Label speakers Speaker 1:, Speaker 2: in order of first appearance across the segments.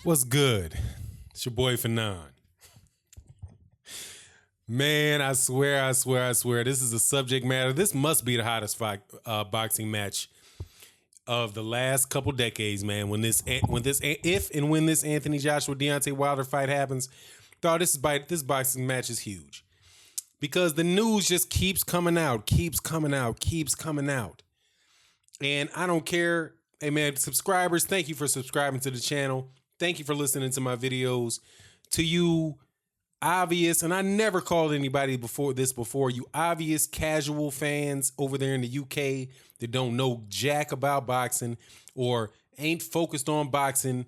Speaker 1: What's good? It's your boy Fanon. Man, I swear, this is a subject matter. This must be the hottest boxing match of the last couple decades, man. When this Anthony Joshua Deontay Wilder fight happens, dog, this boxing match is huge because the news just keeps coming out. And I don't care. Hey, man, subscribers, thank you for subscribing to the channel. Thank you for listening to my videos. To you obvious, and I never called anybody before, you obvious casual fans over there in the UK that don't know jack about boxing or ain't focused on boxing,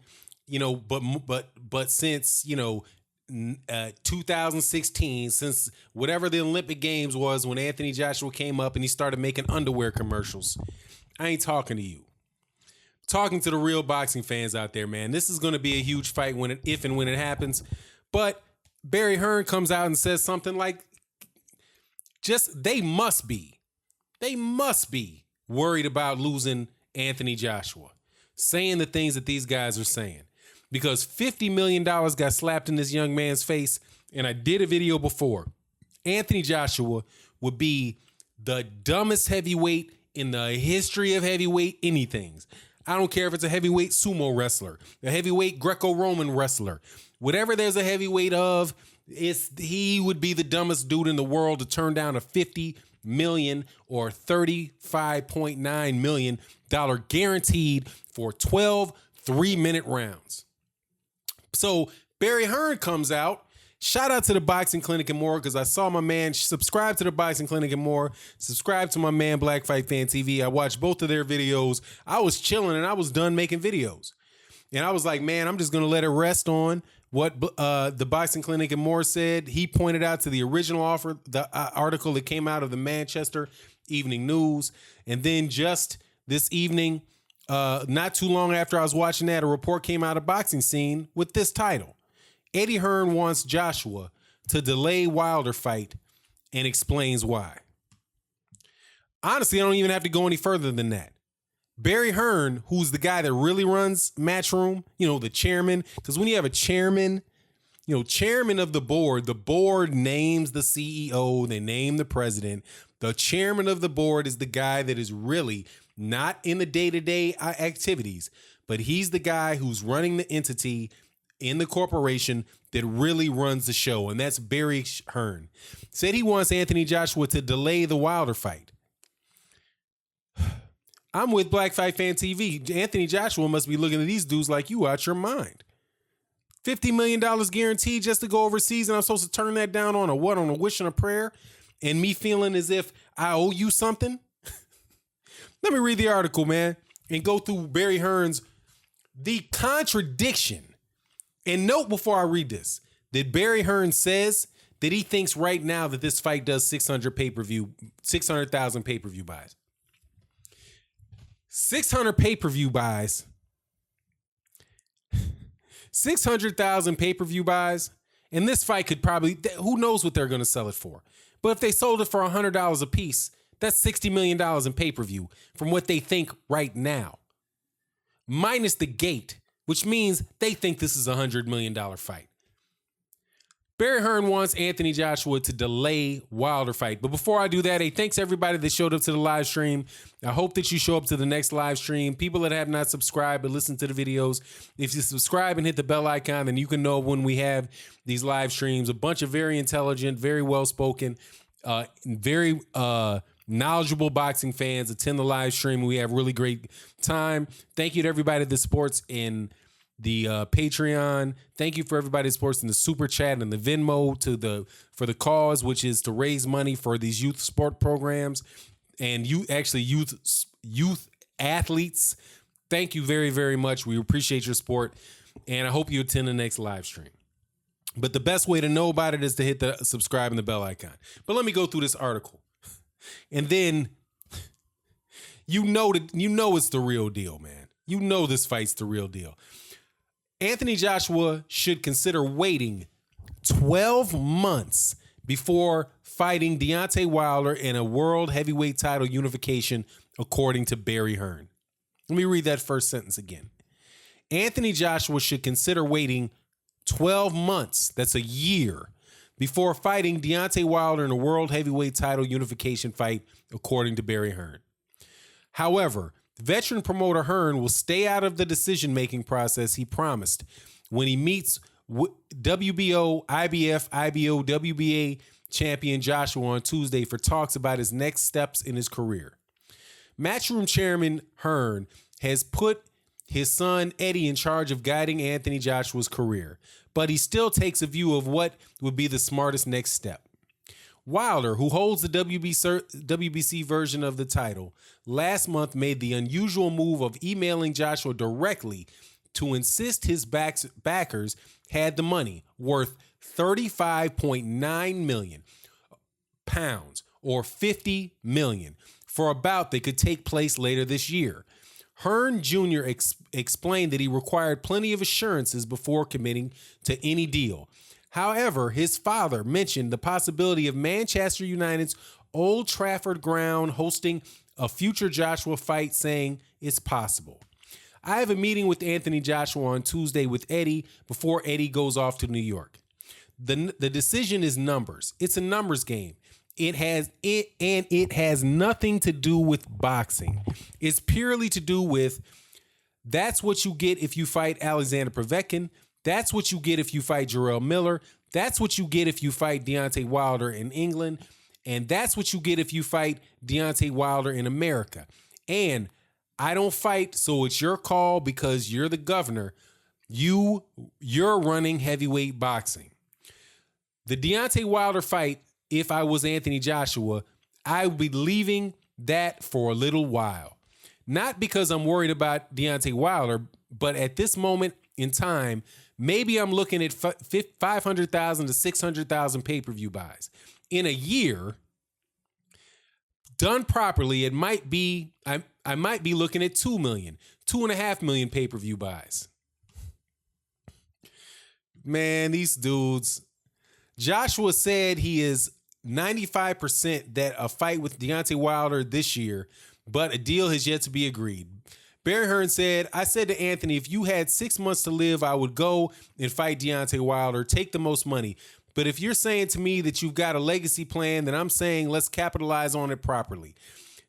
Speaker 1: but since, 2016, since whatever the Olympic Games was when Anthony Joshua came up and he started making underwear commercials. I ain't talking to you. Talking to the real boxing fans out there, man. This is going to be a huge fight if and when it happens. But Barry Hearn comes out and says something like, they must be worried about losing Anthony Joshua, saying the things that these guys are saying. Because $50 million got slapped in this young man's face, and I did a video before. Anthony Joshua would be the dumbest heavyweight in the history of heavyweight anythings. I don't care if it's a heavyweight sumo wrestler, a heavyweight Greco-Roman wrestler. Whatever there's a heavyweight of, he would be the dumbest dude in the world to turn down a $50 million or $35.9 million guaranteed for 12 3-minute rounds. So Barry Hearn comes out. Shout out to the Boxing Clinic and More, because I saw my man subscribe to the Boxing Clinic and More. Subscribe to my man Black Fight Fan TV. I watched both of their videos. I was chilling and I was done making videos. And I was like, man, I'm just going to let it rest on what the Boxing Clinic and More said. He pointed out to the original article that came out of the Manchester Evening News. And then just this evening, not too long after I was watching that, a report came out of Boxing Scene with this title. Eddie Hearn wants Joshua to delay Wilder fight and explains why. Honestly, I don't even have to go any further than that. Barry Hearn, who's the guy that really runs Matchroom, the chairman, because when you have a chairman, chairman of the board names the CEO, they name the president. The chairman of the board is the guy that is really not in the day-to-day activities, but he's the guy who's running the entity in the corporation that really runs the show, and that's Barry Hearn. Said he wants Anthony Joshua to delay the Wilder fight. I'm with Black Fight Fan TV. Anthony Joshua must be looking at these dudes like, you out your mind. $50 million guaranteed just to go overseas, and I'm supposed to turn that down on a wish and a prayer, and me feeling as if I owe you something? Let me read the article, man, and go through Barry Hearn's the contradiction. And note before I read this, that Barry Hearn says that he thinks right now that this fight does 600,000 pay-per-view buys. 600 pay-per-view buys. 600,000 pay-per-view buys. And this fight could probably, who knows what they're going to sell it for. But if they sold it for $100 a piece, that's $60 million in pay-per-view from what they think right now. Minus the gate, which means they think this is a $100 million fight. Barry Hearn wants Anthony Joshua to delay Wilder fight. But before I do that, hey, thanks everybody that showed up to the live stream. I hope that you show up to the next live stream. People that have not subscribed but listen to the videos, if you subscribe and hit the bell icon, then you can know when we have these live streams. A bunch of very intelligent, very well-spoken, very knowledgeable boxing fans attend the live stream. We have really great time. Thank you to everybody that supports in the Patreon. Thank you for everybody that supports in the Super Chat and the Venmo for the cause, which is to raise money for these youth sport programs and youth athletes. Thank you very, very much. We appreciate your support, and I hope you attend the next live stream. But the best way to know about it is to hit the subscribe and the bell icon. But let me go through this article. And then you know it's the real deal, man. You know this fight's the real deal. Anthony Joshua should consider waiting 12 months before fighting Deontay Wilder in a world heavyweight title unification, according to Barry Hearn. Let me read that first sentence again. Anthony Joshua should consider waiting 12 months, that's a year, before fighting Deontay Wilder in a world heavyweight title unification fight, according to Barry Hearn. However, veteran promoter Hearn will stay out of the decision-making process he promised when he meets WBO, IBF, IBO, WBA champion Joshua on Tuesday for talks about his next steps in his career. Matchroom chairman Hearn has put his son Eddie in charge of guiding Anthony Joshua's career, but he still takes a view of what would be the smartest next step. Wilder, who holds the WBC version of the title, last month made the unusual move of emailing Joshua directly to insist his backers had the money, worth £35.9 million or $50 million, for a bout that could take place later this year. Hearn Jr. explained that he required plenty of assurances before committing to any deal. However, his father mentioned the possibility of Manchester United's Old Trafford ground hosting a future Joshua fight, saying it's possible. I have a meeting with Anthony Joshua on Tuesday with Eddie before Eddie goes off to New York. The decision is numbers. It's a numbers game. It has nothing to do with boxing. It's purely to do with that's what you get if you fight Alexander Povetkin. That's what you get if you fight Jarrell Miller. That's what you get if you fight Deontay Wilder in England. And that's what you get if you fight Deontay Wilder in America. And I don't fight, so it's your call because you're the governor. You're running heavyweight boxing. The Deontay Wilder fight, if I was Anthony Joshua, I would be leaving that for a little while. Not because I'm worried about Deontay Wilder, but at this moment in time, maybe I'm looking at 500,000 to 600,000 pay-per-view buys. In a year, done properly, it might be, I might be looking at 2 million, 2.5 million pay-per-view buys. Man, these dudes. Joshua said he is 95% that a fight with Deontay Wilder this year, but a deal has yet to be agreed. Barry Hearn said, I said to Anthony, if you had 6 months to live, I would go and fight Deontay Wilder, take the most money. But if you're saying to me that you've got a legacy plan, then I'm saying let's capitalize on it properly.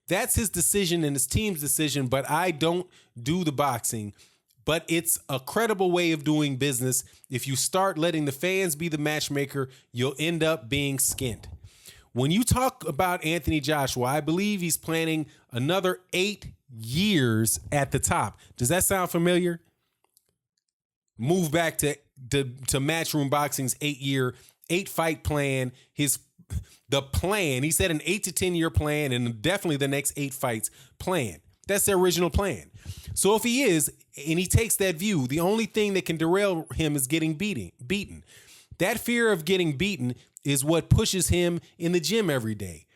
Speaker 1: That's his decision and his team's decision, but I don't do the boxing. But it's a credible way of doing business. If you start letting the fans be the matchmaker, you'll end up being skint. When you talk about Anthony Joshua, I believe he's planning another 8 years at the top. Does that sound familiar? Move back to Matchroom Boxing's 8-fight plan. The plan, he said an 8 to 10 year plan, and definitely the next 8 fights plan. That's the original plan. So if he is, and he takes that view, the only thing that can derail him is getting beaten. That fear of getting beaten is what pushes him in the gym every day.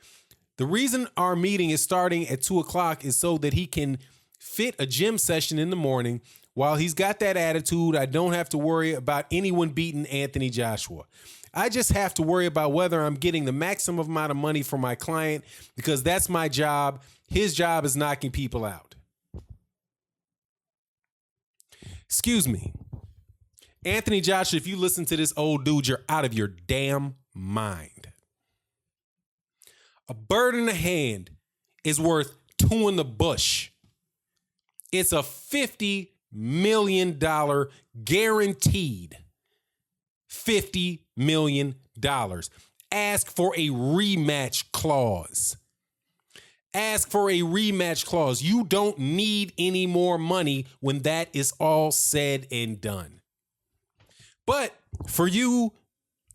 Speaker 1: The reason our meeting is starting at 2:00 is so that he can fit a gym session in the morning. While he's got that attitude, I don't have to worry about anyone beating Anthony Joshua. I just have to worry about whether I'm getting the maximum amount of money for my client, because that's my job. His job is knocking people out. Excuse me. Anthony Joshua, if you listen to this old dude, you're out of your damn mind. A bird in the hand is worth 2 in the bush. It's a $50 million guaranteed. $50 million. Ask for a rematch clause. Ask for a rematch clause. You don't need any more money when that is all said and done. But for you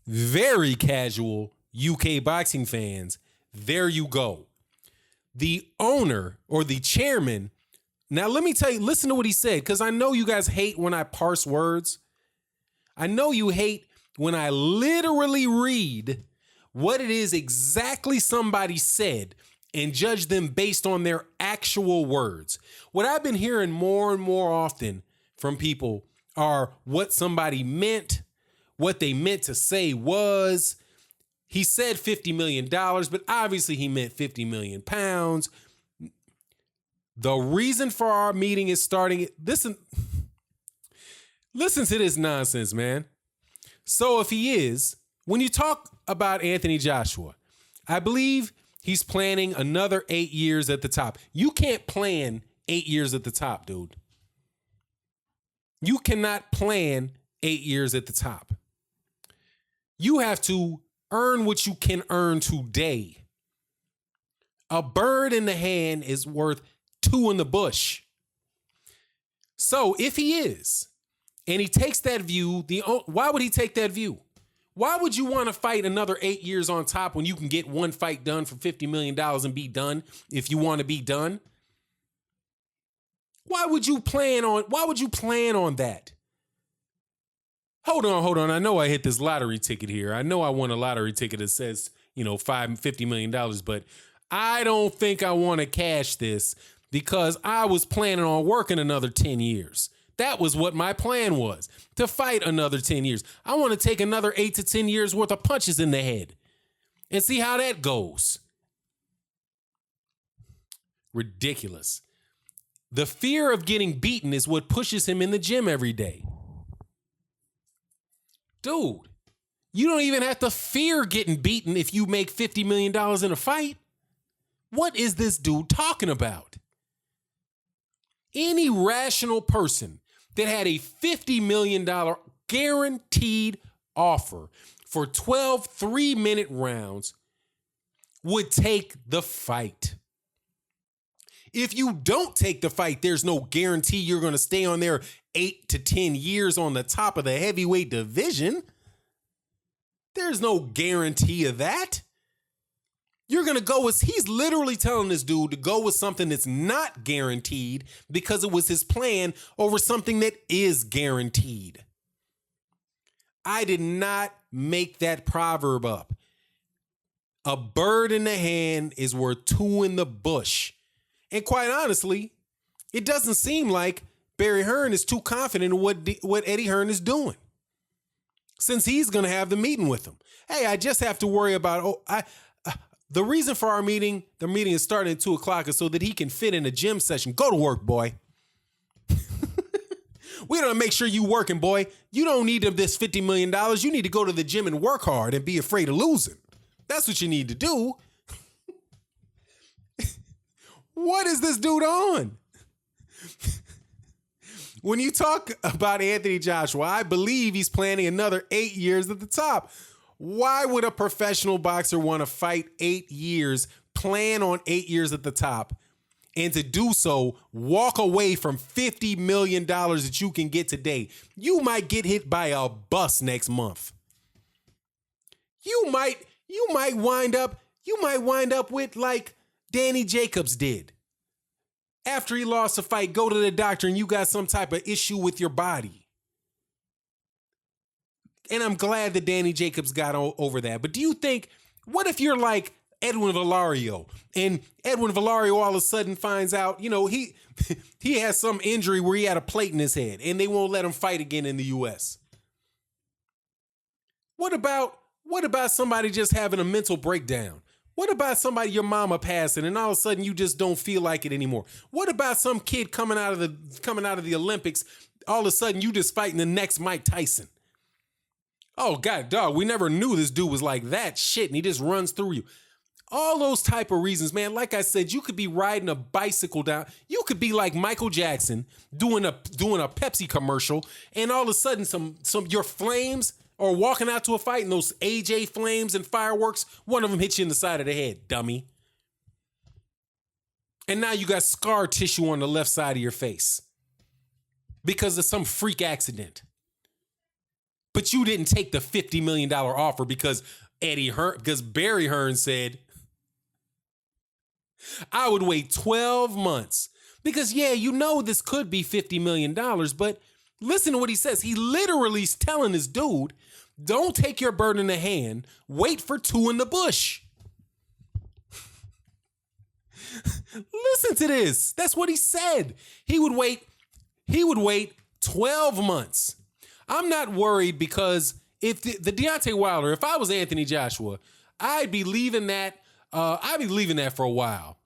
Speaker 1: very casual UK boxing fans, there you go. The owner or the chairman. Now, let me tell you, listen to what he said, because I know you guys hate when I parse words. I know you hate when I literally read what it is exactly somebody said and judge them based on their actual words. What I've been hearing more and more often from people are what somebody meant, what they meant to say was. He said $50 million, but obviously he meant 50 million pounds. The reason for our meeting is starting. Listen, Listen to this nonsense, man. So if he is, when you talk about Anthony Joshua, I believe he's planning another 8 years at the top. You can't plan 8 years at the top, dude. You cannot plan 8 years at the top. You have to earn what you can earn today. A bird in the hand is worth two in the bush. So if he is, and he takes that view, why would he take that view? Why would you want to fight another 8 years on top when you can get one fight done for $50 million and be done if you want to be done? Why would you plan on that? Hold on. I know I hit this lottery ticket here. I know I won a lottery ticket that says, $50 million, but I don't think I want to cash this because I was planning on working another 10 years. That was what my plan was, to fight another 10 years. I want to take another 8 to 10 years worth of punches in the head and see how that goes. Ridiculous. The fear of getting beaten is what pushes him in the gym every day. Dude, you don't even have to fear getting beaten if you make $50 million in a fight. What is this dude talking about? Any rational person that had a $50 million guaranteed offer for 12 3-minute rounds would take the fight. If you don't take the fight, there's no guarantee you're going to stay on there 8 to 10 years on the top of the heavyweight division. There's no guarantee of that. You're going to go with, he's literally telling this dude to go with something that's not guaranteed because it was his plan over something that is guaranteed. I did not make that proverb up. A bird in the hand is worth two in the bush. And quite honestly, it doesn't seem like Barry Hearn is too confident in what Eddie Hearn is doing, since he's going to have the meeting with him. Hey, I just have to worry about, the reason for our meeting, the meeting is starting at 2:00, is so that he can fit in a gym session. Go to work, boy. We don't make sure you working, boy. You don't need this $50 million. You need to go to the gym and work hard and be afraid of losing. That's what you need to do. What is this dude on? When you talk about Anthony Joshua, I believe he's planning another 8 years at the top. Why would a professional boxer want to fight 8 years, plan on 8 years at the top, and to do so, walk away from $50 million that you can get today? You might get hit by a bus next month. You might wind up with like Danny Jacobs did. After he lost a fight, go to the doctor and you got some type of issue with your body. And I'm glad that Danny Jacobs got over that. But do you think, what if you're like Edwin Villario, and Edwin Villario all of a sudden finds out, he has some injury where he had a plate in his head and they won't let him fight again in the U.S.? What about somebody just having a mental breakdown? What about somebody, your mama passing, and all of a sudden you just don't feel like it anymore? What about some kid coming out of the Olympics, all of a sudden you just fighting the next Mike Tyson? Oh, God, dog, we never knew this dude was like that shit, and he just runs through you. All those type of reasons, man. Like I said, you could be riding a bicycle down. You could be like Michael Jackson doing a Pepsi commercial, and all of a sudden some your flames, or walking out to a fight and those AJ flames and fireworks, one of them hits you in the side of the head, dummy. And now you got scar tissue on the left side of your face because of some freak accident. But you didn't take the $50 million offer because Barry Hearn said, I would wait 12 months. Because, this could be $50 million, but listen to what he says. He literally is telling this dude, don't take your bird in the hand. Wait for two in the bush. Listen to this. That's what he said. He would wait 12 months. I'm not worried because if the Deontay Wilder, if I was Anthony Joshua, I'd be leaving that for a while.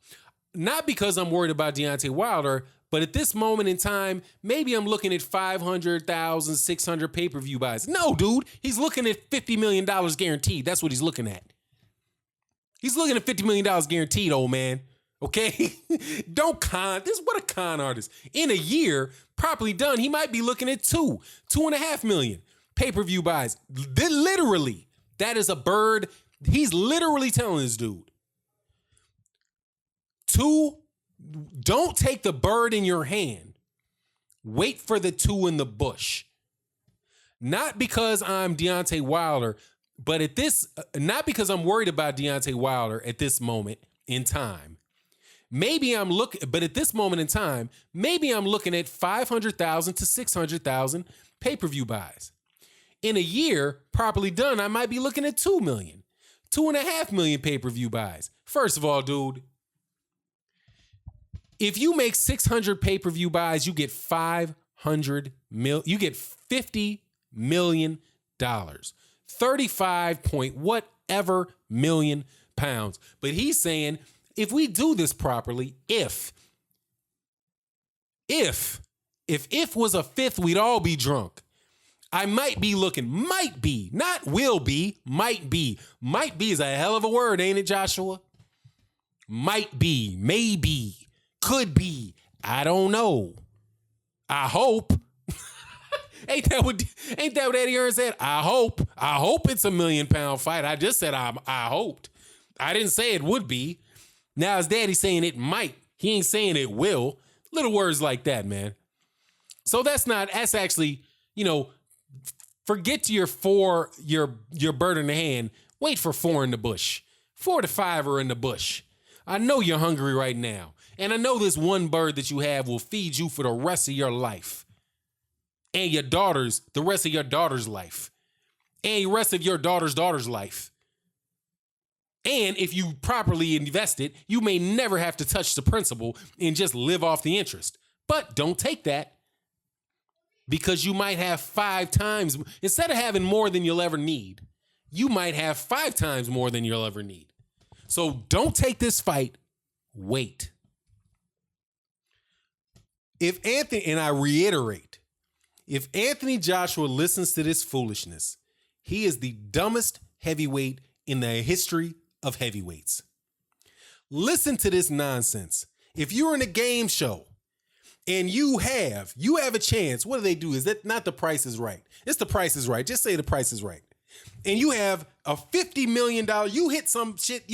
Speaker 1: Not because I'm worried about Deontay Wilder, But at this moment in time, maybe I'm looking at 500,000, 600 pay-per-view buys. No, dude, he's looking at $50 million guaranteed. That's what he's looking at. He's looking at $50 million guaranteed, old man. Okay? Don't con. This is what a con artist. In a year, properly done, he might be looking at 2.5 million pay-per-view buys. Literally, that is a bird. He's literally telling this dude. Don't take the bird in your hand. Wait for the two in the bush. Not because I'm Deontay Wilder, but not because I'm worried about Deontay Wilder at this moment in time. But at this moment in time, maybe I'm looking at 500,000 to 600,000 pay-per-view buys. In a year, properly done, I might be looking at 2 million, 2.5 million pay-per-view buys. First of all, dude, if you make 600 pay-per-view buys, you get you get $50 million. 35 point whatever million pounds. But he's saying, if we do this properly, if was a fifth, we'd all be drunk. I might be looking, might be, not will be, might be. Might be is a hell of a word, ain't it, Joshua? Might be, maybe. Could be. I don't know. I hope. Ain't that what Eddie Hearn said? I hope it's a £1 million fight. I just said I hoped. I didn't say it would be. Now his daddy's saying it might. He ain't saying it will. Little words like that, man. So that's actually, forget your bird in the hand. Wait for 4 in the bush. 4 to 5 are in the bush. I know you're hungry right now. And I know this one bird that you have will feed you for the rest of your life. And the rest of your daughter's life. And the rest of your daughter's life. And if you properly invest it, you may never have to touch the principal and just live off the interest. But don't take that, because you might have 5 times, instead of having more than you'll ever need, you might have 5 times more than you'll ever need. So don't take this fight. Wait. And I reiterate, if Anthony Joshua listens to this foolishness, he is the dumbest heavyweight in the history of heavyweights. Listen to this nonsense. If you're in a game show and you have a chance, what do? Is that not The Price is Right? It's The Price is Right. Just say The Price is Right. And you have a $50 million, you hit some shit,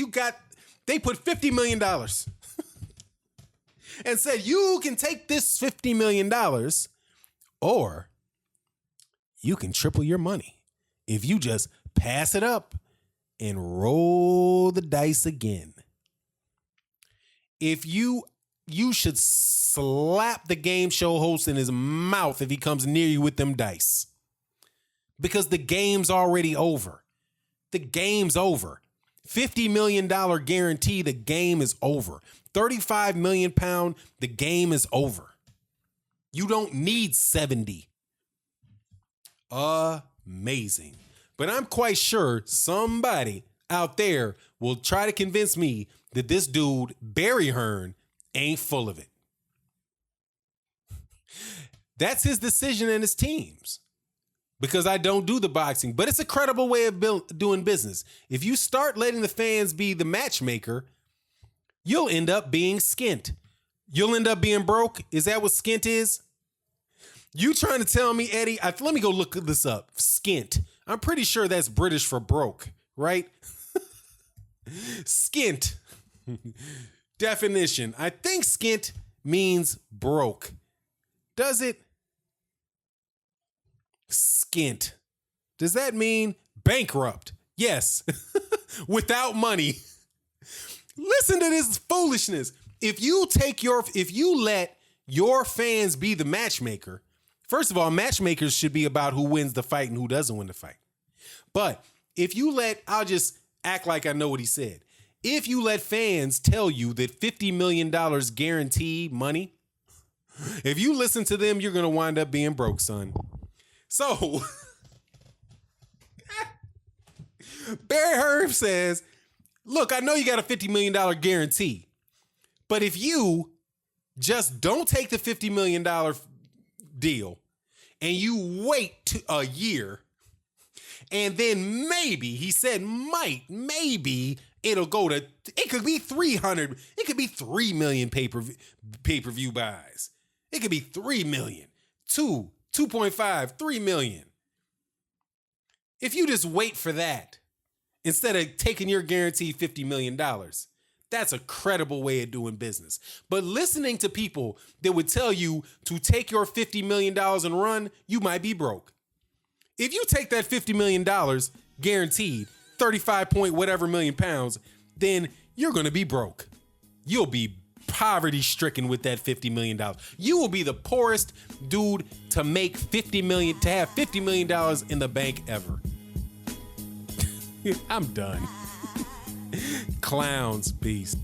Speaker 1: they put $50 million and said, you can take this $50 million or you can triple your money if you just pass it up and roll the dice again. If you should slap the game show host in his mouth if he comes near you with them dice. Because the game's already over. The game's over. $50 million guarantee, the game is over. 35 million pound, the game is over. You don't need 70. Amazing. But I'm quite sure somebody out there will try to convince me that this dude, Barry Hearn, ain't full of it. That's his decision and his team's. Because I don't do the boxing, but it's a credible way of doing business. If you start letting the fans be the matchmaker, you'll end up being skint. You'll end up being broke. Is that what skint is? You trying to tell me, Eddie? Let me go look this up. Skint. I'm pretty sure that's British for broke, right? Skint. Definition. I think skint means broke. Does it? Skint. Does that mean bankrupt? Yes. Without money. Listen to this foolishness. If you let your fans be the matchmaker, first of all, matchmakers should be about who wins the fight and who doesn't win the fight. But if you I'll just act like I know what he said. If you let fans tell you that $50 million guarantee money, if you listen to them, you're going to wind up being broke, son. So, Barry Hearn says, look, I know you got a $50 million guarantee, but if you Just don't take the $50 million deal and you wait a year, and then maybe, he said maybe it'll go to, it could be 300, it could be 3 million pay-per-view buys. It could be 3 million, 2.5, 3 million. If you just wait for that, instead of taking your guaranteed $50 million, that's a credible way of doing business. But listening to people that would tell you to take your $50 million and run, you might be broke. If you take that $50 million guaranteed, 35 point whatever million pounds, then you're going to be broke. You'll be poverty stricken with that $50 million. You will be the poorest dude to make $50 million, to have $50 million in the bank ever. I'm done. Clowns, beast.